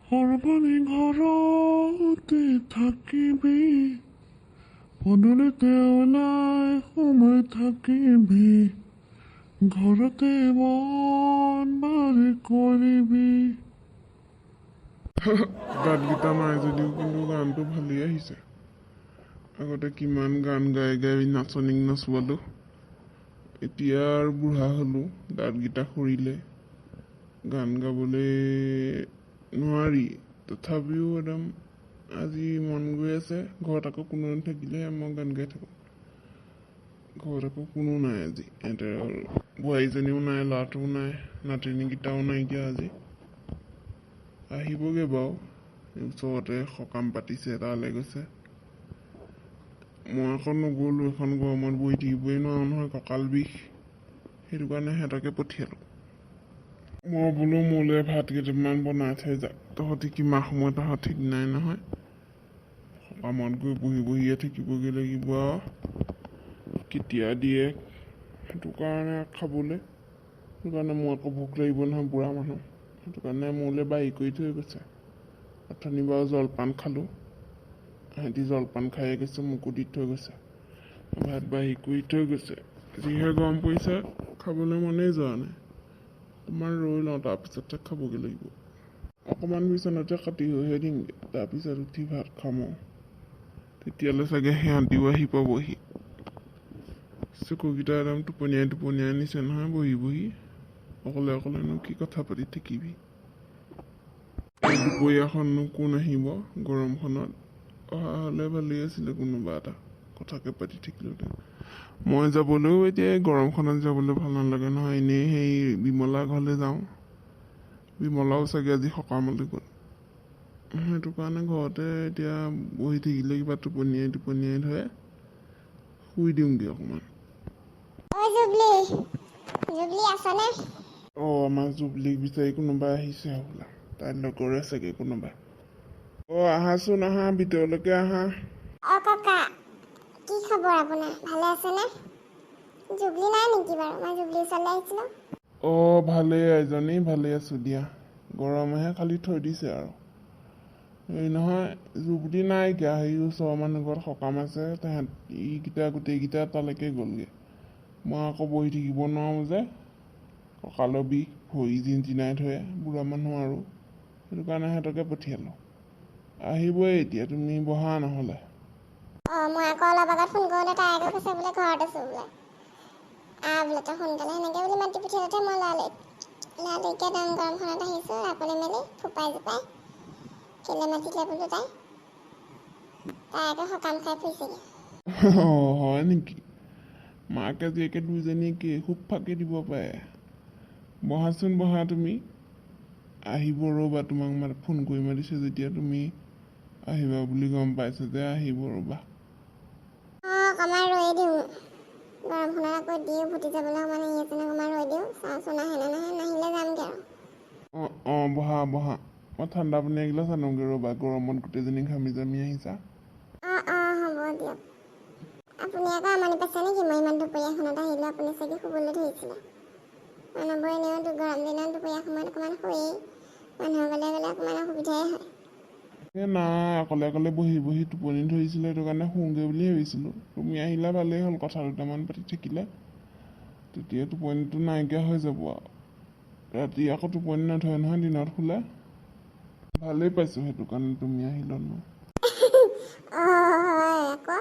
সৰ্বনি ঘৰতে থাকিবি, পদূলিতে ওলাই সোমাই থাকিবি, ঘৰতে মন বাৰী কৰিবি। গানকেইটা নাই যদিও কিন্তু গানটো ভালেই আহিছে। আগতে কিমান গান গাই গাই নাচনীক নচোৱালো, এতিয়া আৰু বুঢ়া হ'লো, দাঁতকেইটা সৰিলে, গান গাবলৈ নোৱাৰি। তথাপিও একদম আজি মন গৈ আছে। ঘৰত আকৌ কোনো নাথাকিলেহে মই গান গাই থাকোঁ। ঘৰত আকৌ কোনো নাই আজি। এতে বোৱাৰীজনীও নাই, ল'ৰাটোও নাই, নাতিনীকেইটাও নাইকিয়া আজি। আহিবগৈ বাৰু, ওচৰতে সকাম পাতিছে, তালৈ গৈছে। মই আকৌ নগ'লো, এখন গৰমত বহি থাকিবই নোৱাৰো নহয়, কঁকাল বিষ। সেইটো কাৰণে সিহঁতকে পঠিয়ালোঁ। মই বোলো মোলৈ ভাত কেইটামান বনাই থৈ যা, তহঁতি কিমান সময়ত আহ ঠিক নাই নহয়। সকামত গৈ বহি বহিয়ে থাকিবগৈ লাগিব আৰু, কেতিয়া দিয়ে সেইটো কাৰণে খাবলৈ। সেইটো কাৰণে মোৰ আকৌ ভোক লাগিব নহয়, বুঢ়া মানুহ। সেইটো কাৰণে মোলৈ বাঢ়ি কৰি থৈ গৈছে। অথনি বাৰু জলপান খালোঁ, সিহঁতি জলপান খায়ে গৈছে, মোকো দি থৈ গৈছে। ভাত বাঢ়ি কৰি থৈ গৈছে। যিহে গৰম পৰিছে, খাবলৈ মনেই যোৱা নাই। অকণমান ৰৈ লওঁ, তাৰপিছতহে খাবগৈ লাগিব। অকণমান বিচনাতে কাটি হৈহে দিমগৈ, তাৰপিছত উঠি ভাত খাম আৰু। তেতিয়ালৈ চাগে সিহঁতিও আহি পাবহি। চকুকেইটা একদম টোপনিয়াই টোপনিয়াই নিছে নহয় বহি বহি। অকলে অকলেনো কি কথা পাতি থাকিবি। এই দুপৰীয়াখননো কোন আহিব গৰমখনত। অহা হ'লে ভালেই আছিলে, কোনোবা এটা কথাকে পাতি থাকিলোঁহেঁতেন। মই যাবলৈও এতিয়া গৰমখনত যাবলৈ ভাল নালাগে নহয়। এনেই সেই বিমলা ঘৰলৈ যাওঁ, বিমলাও চাগে আজি সকামলৈ গ'ল। সেইটো কাৰণে ঘৰতে এতিয়া বহি থাকিলে কিবা টোপনিয়াই টোপনিয়াই ধৰে, শুই দিওঁগৈ অকণমান। আমাৰ জুবলিক বিচাৰি কোনোবা আহিছে হ'বলা, তাইৰ লগৰে চাগে কোনোবা। আহাচোন, আহা ভিতৰলৈকে আহা। ককা, কি খবৰ আপোনাৰ? ভালে আছেনে? জুবলি নাই নেকি বাৰু? মই জুবলিৰ ওচৰলৈ আহিছিলোঁ। ভালেই এজনী, ভালেই আছোঁ দিয়া। গৰমেহে খালি থৈ দিছে আৰু। হেৰি নহয়, জুবলি নাইকিয়া, সেই ওচৰৰ মানুহ ঘৰত সকাম আছে, ইকেইটা গোটেইকেইটা তালৈকে গ'লগৈ। মই আকৌ বহি থাকিব নোৱাৰোঁ যে, কঁকালৰ বিষ, ভৰি জিনজিনাই ধৰে, বুঢ়া মানুহ আৰু। সেইটো কাৰণে সিহঁতকে পঠিয়ালোঁ। আহিবই এতিয়া, তুমি বহা নহ'লে। মই আকৌ অলপ আগত ফোন কৰোঁতে তাই আকৌ কৈছে বোলে ঘৰত আছোঁ বোলে। বোলে তই সোনকালে সেনেকৈ বুলি মাতি পঠিয়ালতে মই লালুকীয়া দাম গৰমখনত আহিছোঁ, ৰাপলি মেলি ফোপাই জোপাই। কেলে মাতিলে বোলো তাই আকৌ সকাম খাই ফুৰিছেগৈ। হয় নেকি? মাকে জীয়েকে দুইজনীকে খুব ফাঁকি দিব পাৰে। বহাচোন, বহা তুমি। আহিব ৰ'বা, তোমাক ফোন কৰি মাতিছে যেতিয়া তুমি আহিবা বুলি গম পাইছে যে আহিব ৰ'বা। অকণমান ৰৈ দিওঁ, গৰমখনত আকৌ দি উভতি যাবলৈ অকণমান আহি আছে, অকণমান ৰৈ দিওঁ, চাওঁচোন আহে নে নাহে, নাহিলে যামগৈ আৰু। বহা বহা, মই ঠাণ্ডা পানী এগিলাচ আনোগৈ ৰ'বা, গৰমত গোটেইজনী ঘামি জামি আহিছা। হ'ব দিয়ক। আপুনি আকৌ আমনি পাইছে নেকি? মই ইমান দুপৰীয়াখনত আহিলোঁ, আপুনি চাগে শুবলৈ ধৰিছিলে। মানুহবোৰ এনেও গৰম দিনত দুপৰীয়া সময়ত অকণমান শুৱেই, মানুহৰ ঘৰলৈ গ'লে অকণমান অসুবিধাই হয়। নাই, অকলে অকলে বহি বহি টোপনি ধৰিছিলে, সেইটো কাৰণে শুওঁগৈ বুলি ভাবিছিলোঁ। তুমি আহিলা ভালেই হ'ল, কথা দুটামান পাতি থাকিলে, তেতিয়া টোপনিটো নাইকিয়া হৈ যাব আৰু। ৰাতি আকৌ টোপনি নধৰে নহয় দিনত শুলে। ভালেই পাইছোঁ সেইটো কাৰণে তুমি আহিলা ন। হয় আকৌ